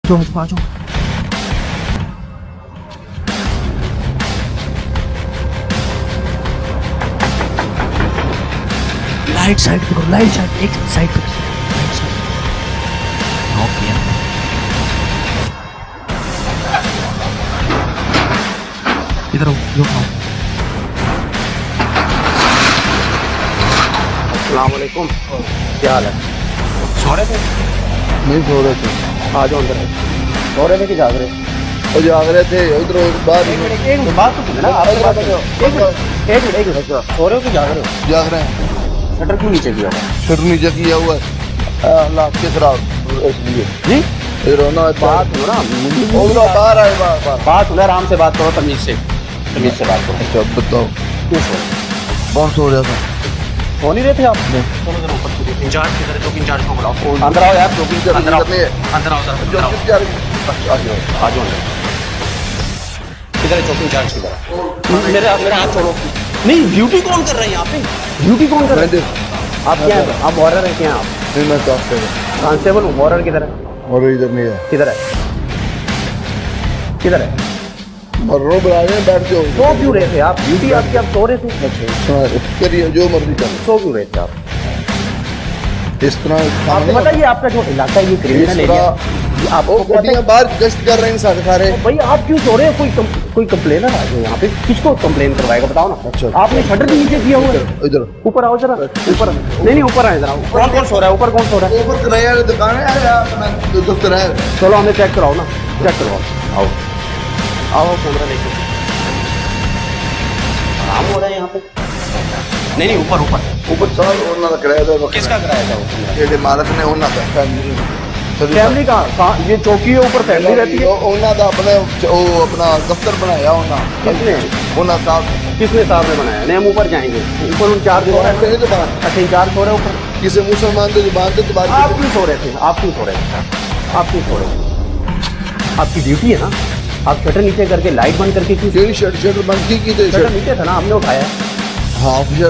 जो आ जाओ। Light side पे करो, लाइट साइड, एक साइड पे लाइट साइड नॉक किया। इधर जो अस्सलाम वालेकुम, क्या हाल है? सो रहे थे? नहीं सो रहे थे। आ जाओ अंदर। सो रहे थे कि जाग रहे? वो जाग रहे थे। उधर बात तो सुने ना, आप एक मिनट सो रहे हो कि जाग रहे हो? जाग रहे हैं। शटर क्यों नीचे किया हुआ? शटर नीचे किया हुआ है अल्लाह के खराब इसलिए जी। इधर ना बात हो ना, उधर बाहर आए, बात हो, आराम से बात करो, तमीज से बात करो। अच्छा बताओ क्यों सो? कौन सो रहा था? सो नहीं रहे थे आप? चलो जरा ऊपर इंचार्ज किधर है? चौकी इंचार्ज को बुलाओ। अंदर आओ यार, चौकी इंचार्ज अंदर आओ, अंदर आओ सर। आ जाओ अंदर। किधर है चौकी इंचार्ज? किधर? मेरे हाथ छोड़ो। नहीं, ड्यूटी कौन कर रहा है यहाँ पे? ड्यूटी कौन कर रहा है? आप क्या है? आप वॉरर है क्या? आप? नहीं, मैं कांस्टेबल हूँ। वॉरर किधर है? वॉरर इधर नहीं है। किधर है? किधर है? मर्रो बुला रहे हैं, बैठ जाओ। सो क्यों रहे थे आप? ड्यूटी आपकी, आप सो रहे थे? अच्छा करिए, जो मर्जी करो। सो क्यों रहे थे आप? इस तरह आपको पता है आपका जो इलाका है ये क्रिमिनल एरिया, आपको पता है बाहर गश्त कर रहे हैं सारे। भाई आप क्यों सो रहे हो? कोई कंप्लेनर आ जाए यहाँ पे, किसको कंप्लेन करवाएगा बताओ ना? अच्छा आपने शटर भी नीचे किया हुआ है। इधर ऊपर आओ जरा, ऊपर। नहीं ऊपर आए जरा। कौन सो रहा है ऊपर? कौन सो रहा है ऊपर? किराया दुकान है, दफ्तर है। चलो हमें चेक कराओ ना, चेक करवाओ। आओ कैमरा लेके। आराम हो रहा है यहाँ पे? नहीं ऊपर सर उन्होंने किराया था। किसका किराया था? ये मालिक ने उन्होंने का फैमिली का ये चौकी है, ऊपर फैमिली रहती है। उन्होंने अपना दफ्तर बनाया। किसने? उन्होंने साहब। किसने साहब ने बनाया? नहीं हम ऊपर जाएंगे, ऊपर इंचार्ज हो रहा है। अच्छा इंचार्ज हो रहा है ऊपर। किसी मुसलमान की जुबान से बात। आप क्यों सो रहे थे? आप क्यों सो रहे थे? आपकी ड्यूटी है ना, आप शटर नीचे करके लाइट बंद करके क्यों? शटर बंद की थी, शटर नीचे था ना, हमने उठाया। हाँ क्यों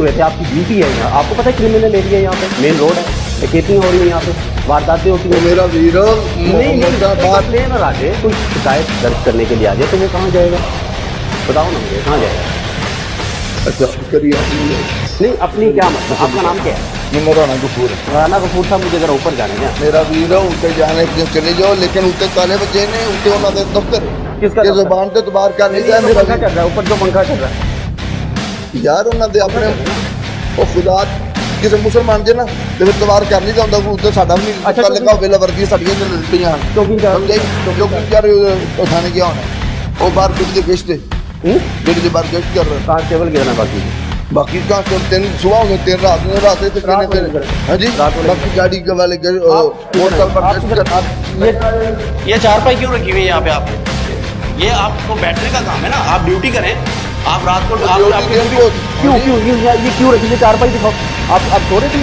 रहे थे? आपकी ड्यूटी है यहाँ, आपको पता है क्रिमिनल एरिया यहाँ पे, मेन रोड है, डकैतियाँ हो रही है यहाँ पे, वारदातें होती है। मेरा वीरो नहीं आगे कोई शिकायत दर्ज करने के लिए आ जाए तो वो कहाँ जाएगा बताओ ना मुझे, कहाँ जाएगा? अच्छा करिए। नहीं अपनी क्या मतलब, आपका नाम क्या है? मेरा राना कपूर है। राना कपूर साहब मुझे जरा ऊपर जाने हैं। मेरा वीरो ऊपर जाने चले जाओ, लेकिन ऊपर ताले बजे ने ऊपर उन्होंने दफ्तर किसका जुबान तो बाहर क्या नहीं जाए। पंखा चल रहा है ऊपर, जो पंखा चल रहा है यार उन्होंने अपने वो खुदा किसी मुसलमान जे ना तो फिर तबार कर नहीं जाता उत्ते साडा भी नहीं लगा वेला वर्दी साडियां चल पईयां। चौकी यार थाने गया होना वो बाहर किसी गश्त जेडी दे बाहर गश्त कर रहा कांस्टेबल कितना बाकी का तो तीन सुबह हो गए, तीन रात से कितने हां जी बाकी गाड़ी के वाले मोटरसाइकिल पर ये चारपाई क्यों रखी हुई है यहाँ पे? आप ये आपको बैठने का काम है ना, आप ड्यूटी करें। आप रात को क्यों ये क्यों रखी है चारपाई? दिखाओ आप सो रहे थे?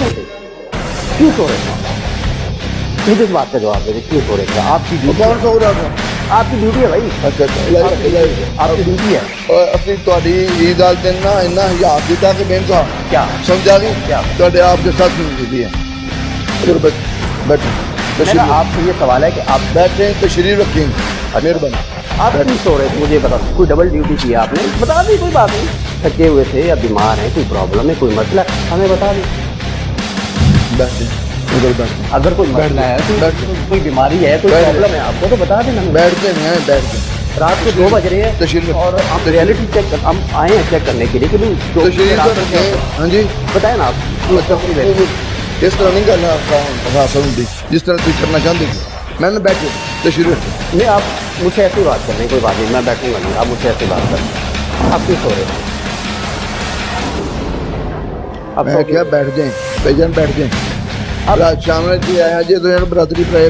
क्यों सो रहे थे? मुझे इस बात का जवाब दे, क्यों सो रहे थे? आपकी ड्यूटी कौन सो रहा था? आपकी ड्यूटी है भाई। अच्छा आपकी ड्यूटी है। अपनी थोड़ी ये गल देना इन्ना याद दिता कि मैं तो क्या समझा नहीं क्या थोड़े आपके साथ ड्यूटी है। फिर बैठो आपसे ये सवाल है कि आप बैठे तशरीफ रखेंगे, मेहरबानी। आप क्यों सो रहे थे मुझे बता। कोई डबल ड्यूटी की आपने बता दी, कोई बात नहीं, थके हुए थे या बीमार हैं, कोई प्रॉब्लम है, कोई मसला हमें बता दी। अगर कोई मसला है, कोई बीमारी है, कोई प्रॉब्लम है आपको तो बता देना। बैठते हैं रात को 2 बज रहे हैं और हम रियलिटी चेक हम आए हैं चेक करने के लिए कि हाँ जी बताए ना आप इस तरह नहीं करना जिस तरह तुम करना चाहते थे। मैंने बैठे तशरीफ नहीं, आप मुझसे ऐसी बात कर रहे हैं, कोई बात नहीं, मैं बैठूंगा नहीं, आप मुझसे ऐसी बात कर। आप क्यों सो रहे हैं? आप क्या बैठ जाए भाईजान, बैठ जाए। अब शाम जी आया जी तो बरादरी भरा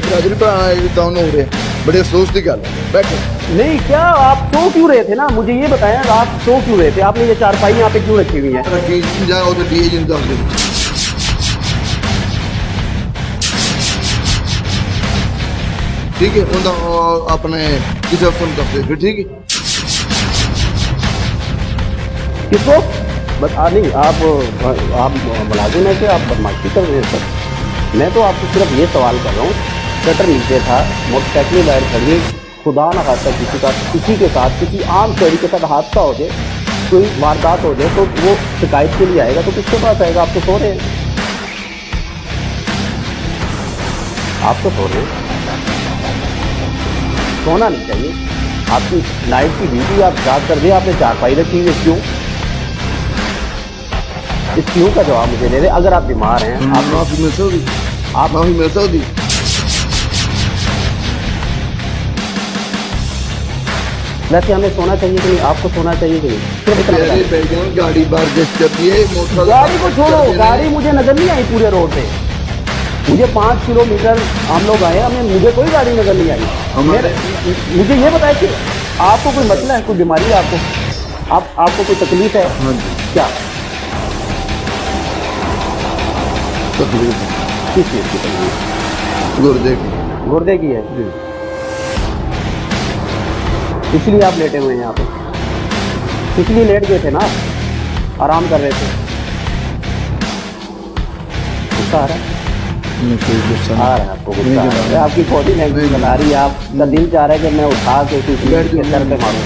हो रहे बड़े अफसोस की गल बैठे। नहीं क्या आप सो क्यों रहे थे ना, मुझे ये बताया आप सो क्यों रहे थे? आपने ये चारपाई यहाँ पे क्यों रखी हुई है? ठीक है अपने किसी अफसर करते फिर ठीक है। किसको बता नहीं आप मुलाजिम है कि आप बदमाशी कर रहे हैं सर? मैं तो आपको सिर्फ ये सवाल कर रहा हूँ शटर नीचे था, मोटरसाइकिल बाहर खड़ी है, खुदा ना खास्ता किसी के साथ किसी आम शहरी के साथ हादसा हो जाए, कोई वारदात हो जाए, तो वो शिकायत के लिए आएगा तो किसके पास आएगा? आप तो सो रहे हैं, आप तो सो रहे हैं, सोना नहीं चाहिए। आपकी नाइट की ड्यूटी आप याद कर दिए, आपने चारपाई रखी हुई है, क्यों? इस क्यों का जवाब मुझे दे दे। अगर आप बीमार हैं, आप माफी में सऊदी, आप माफी में सऊदी। वैसे हमें सोना चाहिए कि नहीं? आपको सोना चाहिए कि नहीं? सिर्फ इतना तेरे बताइए। बैगन गाड़ी बार जस्ट कर दिए, मोटर गाड़ी को छोड़ो, गाड़ी मुझे नजर नहीं आई पूरे रोड पे। मुझे 5 किलोमीटर हम लोग आए, हमें मुझे कोई गाड़ी नजर नहीं आई। मुझे ये बताए कि आपको कोई मसला है, कोई बीमारी है आपको, आपको कोई तकलीफ है? हाँ जी, क्या तकलीफ है, किस चीज़ की तकलीफ? गुर्दे की। गुर्दे की है, जी, इसलिए आप लेटे हुए हैं यहाँ पे, इसलिए लेट गए थे ना, आराम कर रहे थे। गुस्सा आ रहा है? नहीं कोई गुस्सा आ नहीं। रहा है आपको गुस्सा आ रहा है? आपकी बॉडी लैंग्वेज बता रही है, आपका दिल चाह रहा है कि मैं उठा के किसी के सर पे मारूं,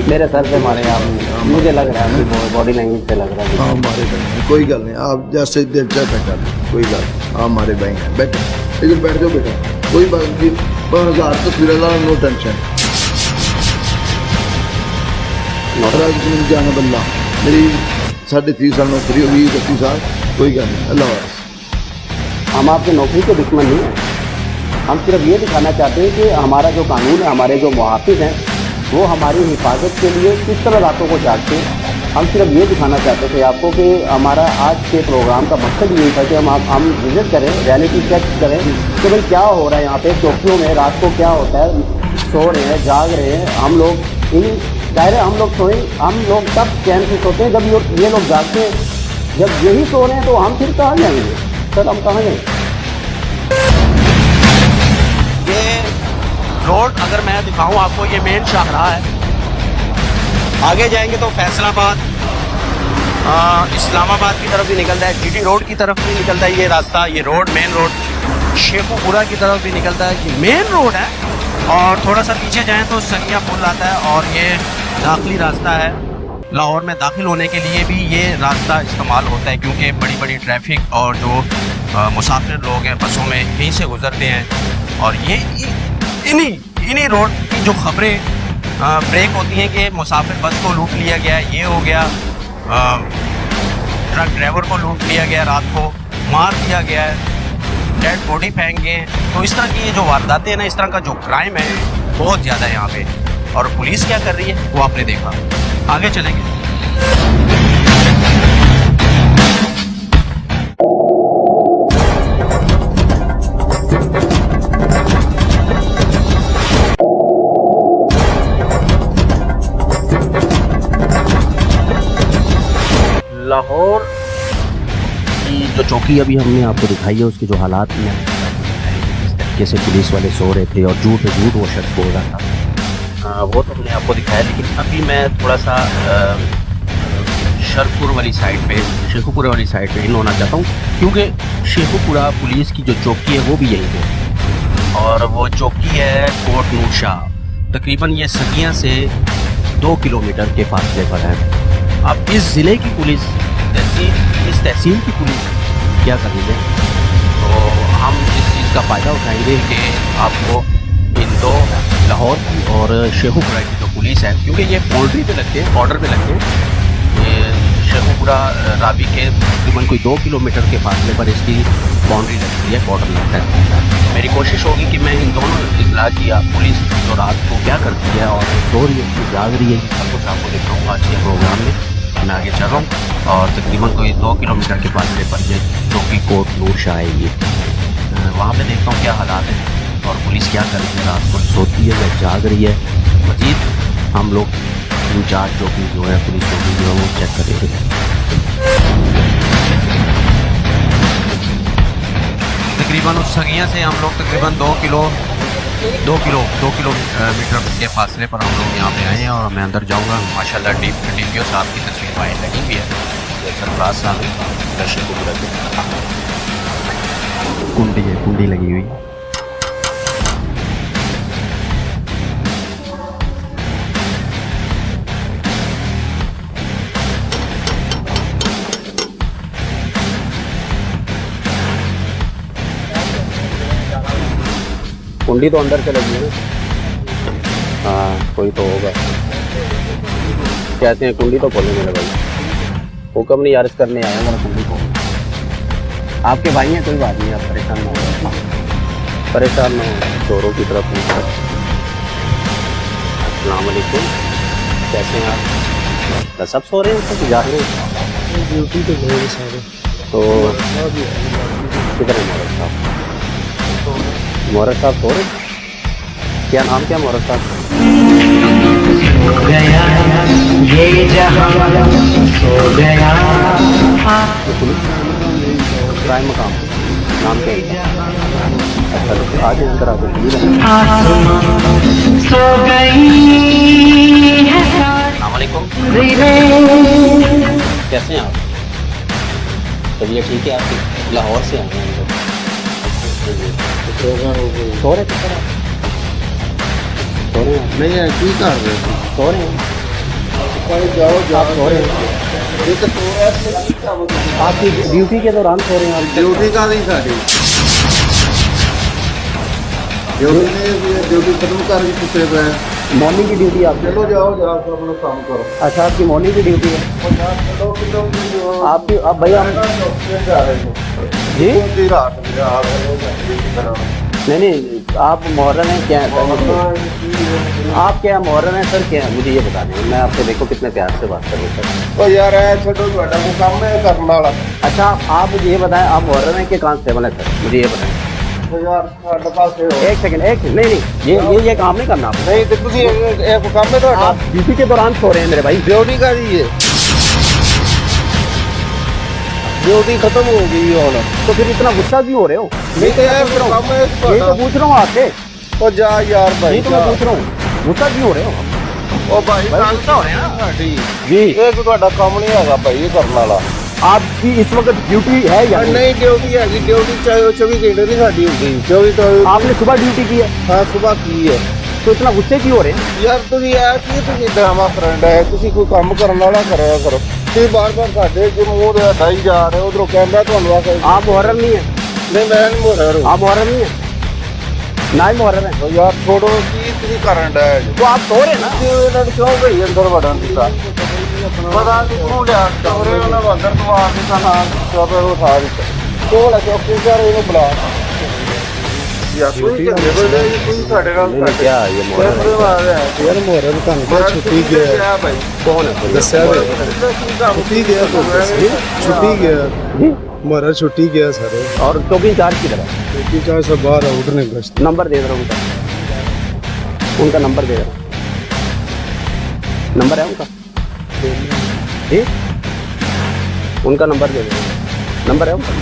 मेरे सर पे मारे आप। मुझे लग रहा है आपकी बॉडी लैंग्वेज से लग रहा है। हाँ हमारे भाई हैं, कोई गल नहीं, आप जैसे दिल चाहे बैठा लो, कोई गल नहीं, आप हमारे भाई हैं, बैठो इधर बैठ जाओ बेटा, कोई बात नहीं, 1000 तस्वीर ला, नो टेंशन। नौकराज जाना बल्ला, मेरी 3.5 साल नौकरी होगी, 31 साल, कोई गल नहीं, अल्लाह हाफ़िज़। हम आपके नौकरी के दुश्मन नहीं हैं, हम सिर्फ ये दिखाना चाहते हैं कि हमारा जो कानून है, हमारे जो मुहाफिज हैं, वो हमारी हिफाजत के लिए किस तरह रातों को जागते हैं। हम सिर्फ ये दिखाना चाहते थे आपको कि हमारा आज के प्रोग्राम का मकसद यही था कि हम विजिट करें, रियलिटी चेक करें कि भाई क्या हो रहा है यहाँ पे चौकियों में, रात को क्या होता है, सो रहे हैं, जाग रहे हैं हम लोग। इन दायरे हम लोग सोए, हम लोग तब चैन से सोते हैं जब ये लोग जागते हैं। जब यही सो रहे हैं तो हम फिर कहाँ जाएंगे सर, हम कहाँ जाएंगे? ये रोड अगर मैं दिखाऊं आपको, ये मेन शाहराह है। आगे जाएंगे तो फैसलाबाद, इस्लामाबाद की तरफ भी निकलता है, जीटी रोड की तरफ भी निकलता है ये रास्ता। ये रोड मेन रोड शेखुपुरा की तरफ भी निकलता है, ये मेन रोड है। और थोड़ा सा पीछे जाएं तो सनिया पुल आता है, और ये दाखिली रास्ता है। लाहौर में दाखिल होने के लिए भी ये रास्ता इस्तेमाल होता है, क्योंकि बड़ी बड़ी ट्रैफिक और जो मुसाफिर लोग हैं बसों में यहीं से गुजरते हैं। और ये इन्हीं रोड की जो खबरें ब्रेक होती हैं कि मुसाफिर बस को लूट लिया गया, ये हो गया, ट्रक ड्राइवर को लूट लिया गया, रात को मार दिया गया है, डेड बॉडी फेंक गए। तो इस तरह की ये जो वारदातें हैं ना, इस तरह का जो क्राइम है बहुत ज़्यादा है यहाँ पे। और पुलिस क्या कर रही है वो आपने देखा। आगे चलेंगे। लाहौर की जो चौकी अभी हमने आपको दिखाई है, उसके जो हालात हैं, जैसे पुलिस वाले सो रहे थे और झूठ पे झूठ वो शख्स बोल रहा था, वो तो हमने आपको दिखाया। लेकिन अभी मैं थोड़ा सा शरपुर वाली साइड पे, शेखुपुरा वाली साइड पे इन होना चाहता हूँ, क्योंकि शेखुपुरा पुलिस की जो चौकी है वो भी यहीं है। और वो चौकी है कोट नूर शाह, तकरीबन ये सगियाँ से 2 किलोमीटर के फासले पर है। अब इस ज़िले की पुलिस, इस तहसील की पुलिस क्या करेंगे, तो हम इस चीज़ का फ़ायदा उठाएंगे कि आपको इन दो, लाहौर की और शेखुपुरा की जो पुलिस है, क्योंकि ये बाउंड्री पे लगते हैं, बॉर्डर पे लगते हैं। ये शेखुपुरा रावी के तकरीबन कोई 2 किलोमीटर के फासले पर इसकी बाउंड्री लगती है, बॉर्डर लगता है। मेरी कोशिश होगी कि मैं इन दोनों इजला की पुलिस जो रात को क्या करती है और सो रही है, जाग रही है, सब कुछ आपको दिखाऊँगा आज के प्रोग्राम में। मैं आगे चल रहा हूँ और तकरीबन कोई 2 किलोमीटर के फासले पर ये चौकी कोट नूर शाह है, ये वहाँ पे देखता हूँ क्या हालात है और पुलिस क्या कर रही है, रात को सोती है या जाग रही है। मज़ीद हम लोग इंचार्ज चौकी जो है, पुलिस चौकी जो है वो चेक करेंगे। तकरीबन उस सगिया से हम लोग तकरीबन 2 किलोमीटर के फासले पर हम लोग यहाँ पे आए हैं। और मैं अंदर जाऊँगा। माशाल्लाह DPO साहब की तस्वीर बाहर लगी हुई है, सरफराज साहब शेखुपुरा की कुंडी लगी हुई है। कुंडी तो अंदर से लगी है ना। हाँ कोई तो होगा। कहते हैं कुंडी तो खोले मेरे भाई, हुक्म नहीं यार करने आया मेरा कुंडी खोल। आपके भाई हैं, कोई बात नहीं, आप परेशान ना हो, परेशान ना हो, चोरों की तरफ नहीं। अस्सलाम वालेकुम, कैसे हैं आप? तो सब सो रहे हैं, सब जा रहे हैं ड्यूटी तो गए सारे। तो किधर है मोहरत साहब? मोहरत साहब सो रहे हैं? क्या नाम क्या मोहरत साहब? गया ये जहां हो गया। क्राइम मकाम नाम क्या है? अच्छा आज इस तरह से सो गई है। अस्सलामुअलैकुम, कैसे हैं आप? तबीयत ठीक है आपकी? लाहौर से आए हैं हम लोग। सो रहे थे सर आप? सो रहे हैं? नहीं है की कर रहे थे? सो रहे हैं जाओ आप? सो रहे हैं? आपकी ड्यूटी के दौरान सो रहे हैं आप? ड्यूटी का नहीं साड़ी ड्यूटी खत्म करके किसे पे मॉर्निंग की ड्यूटी आप? चलो जाओ जाओ अपना काम करो। अच्छा आपकी मॉर्निंग की ड्यूटी है आपकी? अब भैया हम जी नहीं आप मुहर्रम हैं क्या है? आप क्या मुहर्रम हैं सर? क्या है मुझे ये बता दें, मैं आपसे देखो कितने प्यार से बात कर रहा हूँ सर। ओ यार छोटो ਤੁਹਾਡਾ को काम है करने वाला। अच्छा आप मुझे ये बताएं, आप मुहर्रम हैं कि कांस्टेबल है सर? मुझे ये बताएं। तो यार ਸਾਡੇ पास एक सेकंड नहीं ये काम नहीं करना आपको। नहीं तो ਤੁਸੀਂ एक काम है ਤੁਹਾਡਾ आप ड्यूटी के दौरान सो रहे हैं मेरे भाई। ड्यूटी का दी है ड्यूटी खत्म हो गई और तो फिर इतना गुस्सा क्यों हो रहे हो? नहीं तो यार काम है यही तो पूछ रहा हूँ आपसे। ओ जा यार भाई नहीं तो मैं पूछ रहा हूँ गुस्सा क्यों हो रहे हो? ओ भाई गुस्सा हो रहे हैं ना? ਸਾਡੀ जी ਇਹ ਕੋਈ ਤੁਹਾਡਾ ਕੰਮ ਨਹੀਂ ਹੈਗਾ ਭਾਈ ਇਹ ਕਰਨ ਵਾਲਾ। आपकी इस वक्त ड्यूटी है या नहीं? नहीं ड्यूटी हैगी ड्यूटी चाहे 24 घंटे नहीं साडी होगी 24 तो आपने सुबह ड्यूटी की है हाँ सुबह की है। तो इतना गुस्से क्यों हो रहे हैं? ਯਾਰ ਤੁਸੀਂ ਆ ਕੀ ਤੁਸੀਂ ਡਰਾਮਾ ਕਰਨ ਹੈ ਤੁਸੀਂ ਕੋਈ ਕੰਮ ਕਰਨ ਵਾਲਾ ਕਰਿਆ ਕਰੋ। ਤੁਸੀਂ ਬਾਰ-ਬਾਰ ਸਾਡੇ ਜੋ ਮੂੰਹ ਦੇ ਹਟਾਈ ਜਾ ਰਹੇ ਉਧਰੋਂ ਕਹਿੰਦਾ ਤੁਹਾਨੂੰ ਆ ਕੇ आप मुहर्रम नहीं है? ਨਹੀਂ ਮੈਂ ਨਹੀਂ ਮੋੜ ਰਿਹਾ। आप मुहर्रम नहीं है? ना ही मुहर्रम है ਯਾਰ ਛੋੜੋ ਕੀ ਤੁਸੀਂ ਕਰਨ ਦਾ ਹੈ तो आप सो रहे हैं ना? ਇਹਨਾਂ ਨੂੰ ਕਿਉਂ ਭਈ ਅੰਦਰ ਵੜਨ ਦਿੱਤਾ ਪਤਾ ਨਹੀਂ ਕਿਉਂ ਲਿਆ ਚੋਰੇ ਉਹਨਾਂ ਨੂੰ ਅੰਦਰ ਤੋਂ ਆ ਕੇ ਸਾਨਾ ਚੋਪੇ ਉਠਾ ਦਿੱਤਾ ਕੋਲ ਚੌਕੀਦਾਰ ਇਹਨੂੰ ਬੁਲਾ ਯਾਰ ਤੁਸੀਂ ਝਗੜੇ ਬੋਲਦੇ ਤੁਸੀਂ ਸਾਡੇ ਨਾਲ नहीं, क्या है ये मुहर्रम? ਯਾਰ ਮੋਹਰਮ ਤੁਹਾਨੂੰ ਛੁੱਟੀ ਗਿਆ ਭਾਈ कौन है? ਦੱਸਿਆ ਛੁੱਟੀ ਗਿਆ ਛੁੱਟੀ ਗਿਆ जी ਮੋਹਰਾ ਛੁੱਟੀ ਗਿਆ ਸਾਰੇ और चौकी इंचार्ज की तरह ਛੁੱਟੀ ਚਾਹ सब बाहर आउट ने गश्त नंबर दे रहा हूँ उनका नंबर दे रहा हूँ। नंबर है उनका? जी उनका नंबर दे दो। नंबर है उनका?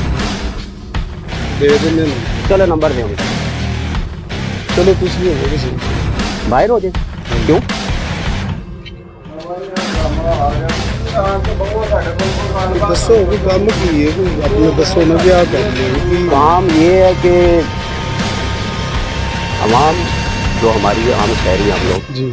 दे देने चलो नंबर दे उनका। चलो कुछ नहीं होगा किसी बाहर हो जाए क्यों? दसो कोई काम की है कोई अपने दसो ना क्या करने काम ये है कि आवाम जो हमारी आम शहरी हम लोग जी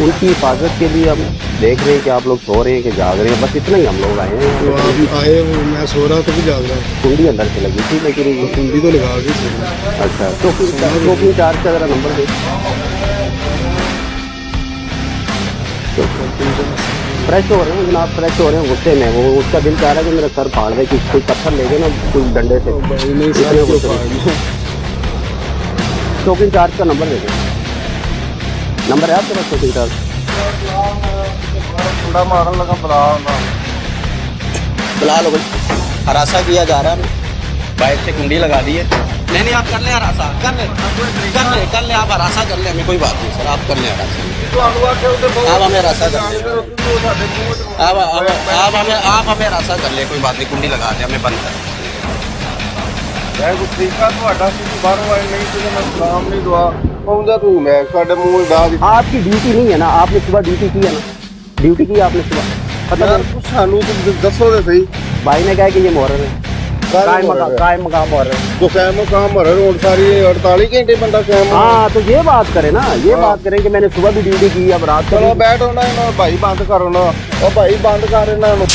उनकी हिफाजत के लिए हम देख रहे हैं कि आप लोग सो रहे हैं कि जाग रहे हैं, बस इतना ही हम लोग आए तो हैं। आप आए हो मैं सो रहा तो भी जाग रहा कुंडी अंदर से लगी थी लेकिन हूँ कुंडी तो लगा के सो रहा अच्छा चौकी चार्ज का जरा नंबर दे। फ्रेश हो रहे हैं जनाब, फ्रेश हो रहे हैं गुस्से में। वो उसका दिल चाह रहा है कि मेरा सर फाड़ दे, कि कोई पत्थर ले गए ना कोई डंडे से। भाई नहीं इतने सारे को गुस्से में। फाड़ चौकी चार्ज का नंबर दे दो। नंबर है आपके पास चौकी चार्ज? थोड़ा मारने लगा बुला बुला लो भाई, हरासा किया जा रहा है, बाइक से कुंडी लगा दी है। नहीं आप कर ले हरासा, कर ले आप हरासा कर ले, हमें कोई बात नहीं सर, आप कर ले हरासा। आप हमें हरासा कर ले, आप हमें हरासा कर ले, कोई बात नहीं, कुंडी लगा दे, हमें बंद कर। ਮੈਂ ਕੁਝ ਤਰੀਕਾ ਤੁਹਾਡਾ ਸੀ ਬਾਹਰੋਂ ਆਏ ਨਹੀਂ ਤੇ ਮੈਂ ਸਲਾਮ ਨਹੀਂ ਦੁਆ ਪਾਉਂਦਾ ਤੂੰ ਮੈਂ ਸਾਡੇ ਮੂੰਹ ਡਾ ਦਿੱਤੀ आपकी ड्यूटी नहीं है ना? आपने सुबह ड्यूटी की है ना? ड्यूटी की आपने सुबह? पता ਯਾਰ नहीं ਤੂੰ ਸਾਨੂੰ ਤਾਂ ਦੱਸੋ ਤੇ ਸਹੀ भाई ने कहा कि ये मुहर्रम है, कायम मकाम मुहर्रम। जो कैम काम हो रहा है और सारी 48 घंटे बंदा कैम हाँ तो ये बात करें ना, ये बात करें कि मैंने सुबह भी ड्यूटी की, अब रात को चलो भी। बैठो ना इन्हों भाई बंद करो ना ओ भाई बंद कर इन्हों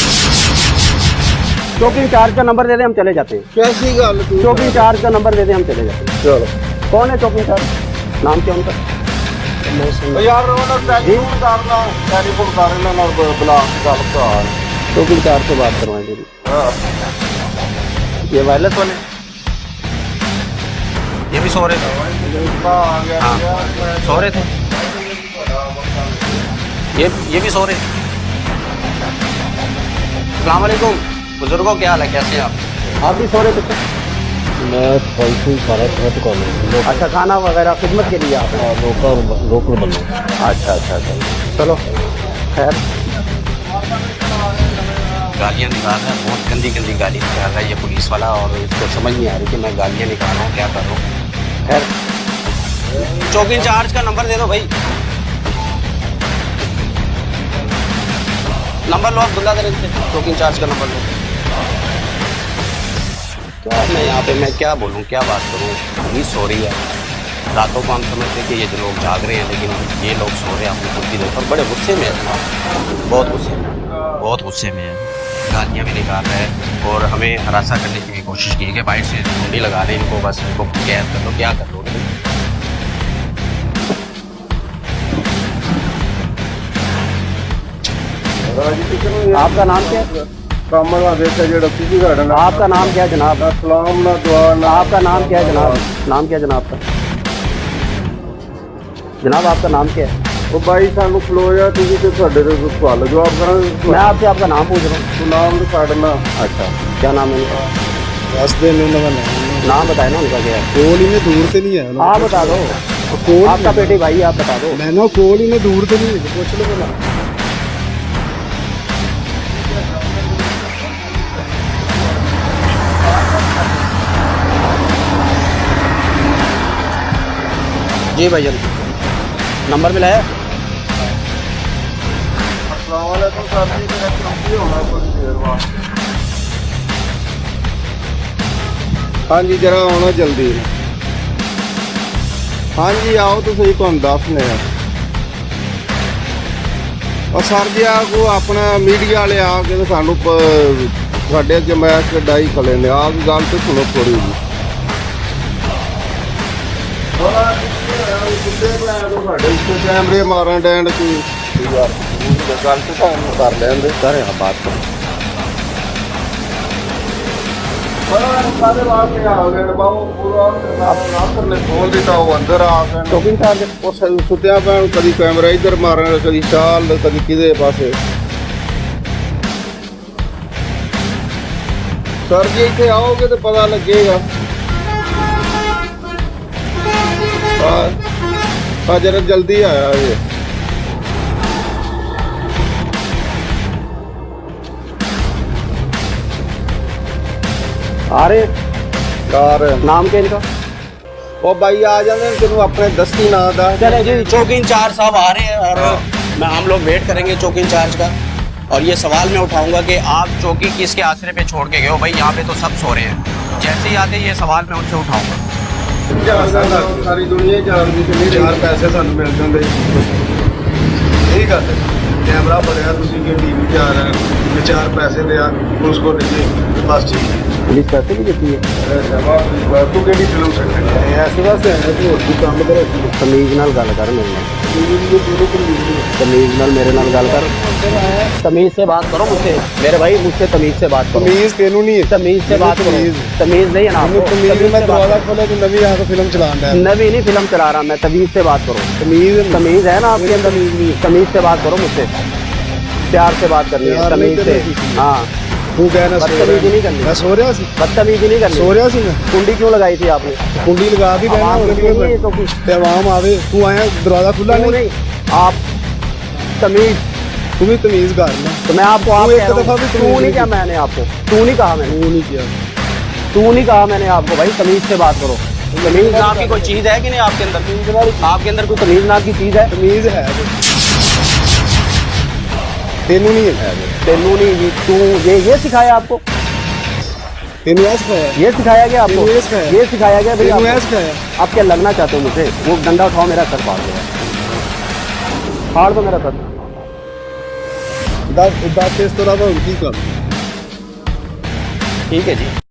चौकी इंचार्ज का नंबर दे दे, हम चले जाते हैं। कैसी गल तू चौकी इंचार्ज का नंबर दे दे, हम चले जाते हैं। चलो कौन है चौकीदार, नाम क्या उनका? ਉਹ ਯਾਰ ਉਹਨਾਂ ਟੈਲੀਫੋਨ ਕਰਨਾ, ਟੈਲੀਫੋਨ ਕਰ ਇਹਨਾਂ ਨਾਲ ਬੁਲਾ ਕੇ ਗੱਲ ਕਰਾ। चौकीदार से बात करवाएंगे। ਹਾਂ ये वायरलेस वाले ये भी सो रहे थे, ਆ ਗਿਆ हाँ ਯਾਰ सो रहे थे, ये भी सो रहे थे। अस्सलाम वालेकुम बुजुर्गों, क्या हाल है, कैसे हैं आप? आप भी सो रहे थे? मैं फलसू सारा थोड़ा तो कॉल अच्छा, खाना वगैरह खिदमत के लिए आप? लोकल बंदा। अच्छा अच्छा अच्छा, चलो खैर। गालियाँ निकाल रहा है, बहुत गंदी गंदी गाली निकाल रहा है ये पुलिस वाला, और इसको समझ नहीं आ रही कि मैं गालियाँ निकाल रहा हूँ क्या कर रहा हूँ। खैर, चौकी इंचार्ज का नंबर दे दो भाई, नंबर लो अब्दुल्ला दरे से, चौकी इंचार्ज का नंबर लो। क्या मैं यहाँ पे मैं क्या बोलूँ, क्या बात करूँ, पुलिस सो रही है। रातों को हम समझते कि ये जो लोग जाग रहे हैं, लेकिन ये लोग सो रहे हैं अपनी खुद की देखकर। बड़े गुस्से में है जनाब, बहुत गुस्से में, बहुत गुस्से में है। गालियाँ भी निकाल रहे हैं और हमें हरासा करने की भी कोशिश की कि बाइट से कुंडी लगा दें इनको, बस इनको कैद कर लो, क्या कर लोगे। आपका नाम क्या है? ਕੰਮ ਦਾ ਦੇਖਿਆ ਜਿਹੜਾ ਤੁਸੀਂ ਘੜ ਨਾ आपका नाम क्या है जनाब? ਸਲਾਮ ਨਾ ਦੁਆ ਨਾ आपका नाम क्या है जनाब? नाम क्या है जनाब का? जनाब आपका नाम क्या है? ਉਹ ਬਾਈ ਸਾਨੂੰ ਖਲੋ ਜਾ, ਤੁਸੀਂ ਤੇ ਤੁਹਾਡੇ ਤੇ ਸਵਾਲ ਜਵਾਬ ਕਰਾਂਗੇ। मैं आपसे आपका नाम पूछ रहा हूँ। ਤੂੰ ਨਾਮ ਤੇ ਛੱਡਣਾ। अच्छा, क्या नाम है उनका? रास्ते में उनका नाम बताए ना उनका क्या है? कोल ही में दूर से नहीं है आप बता दो, आपका बेटे भाई आप बता दो। मैं ना कोल ही में दूर से नहीं है, पूछ लो बोला। जी भैया, नंबर मिला है? ਅਸਲਾਮ ਵਾਲੇਕੁਮ ਸਰ ਜੀ, ਮੇਰਾ ਚੌਕੀ ਹੋਣਾ ਥੋੜੀ ਦੇਰ ਬਾਅਦ। ਹਾਂਜੀ ਜਰਾ ਆਉਣਾ ਜਲਦੀ। ਹਾਂਜੀ ਆਓ ਤਾਂ ਸਹੀ, ਤੁਹਾਨੂੰ ਦੱਸਨੇ ਆ। ਉਹ ਸਰ ਜੀ ਆ ਕੋ ਆਪਣਾ ਮੀਡੀਆ ਵਾਲੇ ਆ ਕੇ ਤੇ ਸਾਨੂੰ ਸਾਡੇ ਅੱਗੇ ਮੈਚ ਕਢਾਈ ਖਲੇ ਨੇ, ਆ ਗੱਲ ਤੇ ਸੁਣੋ ਥੋੜੀ ਜੀ। ਸਾਡੇ ਉੱਤੇ ਕੈਮਰੇ ਮਾਰਨ ਡੈਂਡ ਕੀ ਯਾਰ, ਗੱਲ ਤੇ ਸਾਨੂੰ ਕਰ ਲੈਂਦੇ करे आप बात करो। ਸਾਰੇ ਬਾਹਰ ਕੇ ਆ ਗਏ ਬਾਬੂ, ਪੂਰਾ ਨਾਸਰ ਨੇ ਖੋਲ ਦਿੱਤਾ, ਉਹ ਅੰਦਰ ਆ ਗਏ। चौकी इंचार्ज ਉਹ ਸੁੱਤਿਆ ਪਿਆ ਨੂੰ ਕਦੀ ਕੈਮਰਾ ਇੱਧਰ ਮਾਰਨ, ਕਦੀ ਸ਼ਾਲ, ਕਦੀ ਕਿਹਦੇ ਪਾਸੇ। ਸਰ ਜੀ ਇੱਥੇ ਆਓਗੇ ਤੇ ਪਤਾ ਲੱਗੇਗਾ। ਆ ਜਰਾ ਜਲਦੀ ਆਇਆ ਇਹ। आ रहे हैं? ਕਾਰ नाम क्या इनका? ਉਹ ਬਾਈ ਆ ਜਾਂਦੇ ਨੇ, ਤੈਨੂੰ ਆਪਣੇ ਦੱਸੀ ਨਾਂ ਦਾ। चले जी, चौकी इंचार्ज साहब आ रहे हैं और मैं हम लोग वेट करेंगे चौकी इंचार्ज का। और ये सवाल मैं उठाऊंगा कि आप चौकी किसके आसरे पे छोड़ के गए हो भाई, यहाँ पे तो सब सो रहे हैं। जैसे ही आते ये सवाल मैं उनसे उठाऊंगा। ਸਾਰੀ ਦੁਨੀਆ ਜਾਣਦੀ ਕਿ ਨਹੀਂ, 4 ਪੈਸੇ ਸਾਨੂੰ ਮਿਲ ਜਾਂਦੇ। ਇਹ ਗੱਲ ਹੈ, ਕੈਮਰਾ ਬੜਿਆ ਤੁਸੀਂ ਕਿ ਟੀਵੀ ਤੇ ਆ ਰਹੇ ਹੋ, 4 ਪੈਸੇ ਦੇ ਆ ਉਸਕੋ ਲਈਏ ਬਸ ਠੀਕ ਹੈ। पुलिस पैसे भी देती है? ਤੂੰ ਕਿਹੜੀ ਫਿਲਮ ਸਕਦਾ ਐਸੀ ਵਾਸਤੇ ਹੈ ਕਿ ਹੋਰ ਕੋਈ ਕੰਮ ਕਰੇ। तमीज नाल गल कर मेरे नाल, तमीज नाल मेरे नाल गल कर, तमीज से बात करो मुझसे। मेरे भाई मुझसे तमीज से बात करो। तमीज तेनू नहीं है, तमीज से बात करो। तमीज नहीं है ना आपको? तमीज तमीज मैं से बात दरवाजा खोला तो नवी यहाँ को फिल्म चलान रहा है। नवी नहीं फिल्म चला रहा मैं, तमीज से बात करो। तमीज तमीज है ना आपके अंदर? तमीज से बात करो मुझसे, प्यार से बात करनी है, प्यार तमीज नहीं से। करनी। हाँ, तू कहना सो बदतमीजी नहीं करनी। मैं सो रहा सी, बदतमीजी नहीं करनी। सो रहा सी मैं। कुंडी क्यों लगाई थी आपने? कुंडी लगा के रहना आवाम और के लिए नहीं है तो कुछ। ते आवाम आवे, तू आया दरवाजा खुला क्यों नहीं, नहीं? आप तमीज, तू भी तमीज कर ना। तो मैं आपको आप तू एक कह रहा दफा हूँ। भी तू तमीज नहीं नहीं कहा मैंने आपको, तू नहीं कहा मैंने, तू नहीं किया। तू नहीं कहा मैंने आपको भाई, तमीज से बात करो। तमीज नाम की कोई चीज है कि नहीं आपके अंदर? आपके अंदर कोई तमीज नाम की चीज है? तमीज है तेनू नहीं है, तेनू नहीं, तू ये सिखाया आपको? तेनू ऐसा खाया, ये सिखाया गया आपको? तेनू ये सिखाया। ये सिखाया गया भाई तेनू आपको? ऐसा खाया। आप क्या लगना चाहते हो मुझे? वो डंडा उठाओ, मेरा सर फाड़ दो, फाड़ दो मेरा सर। दस तेज तो रहा उनकी कम। ठीक है जी।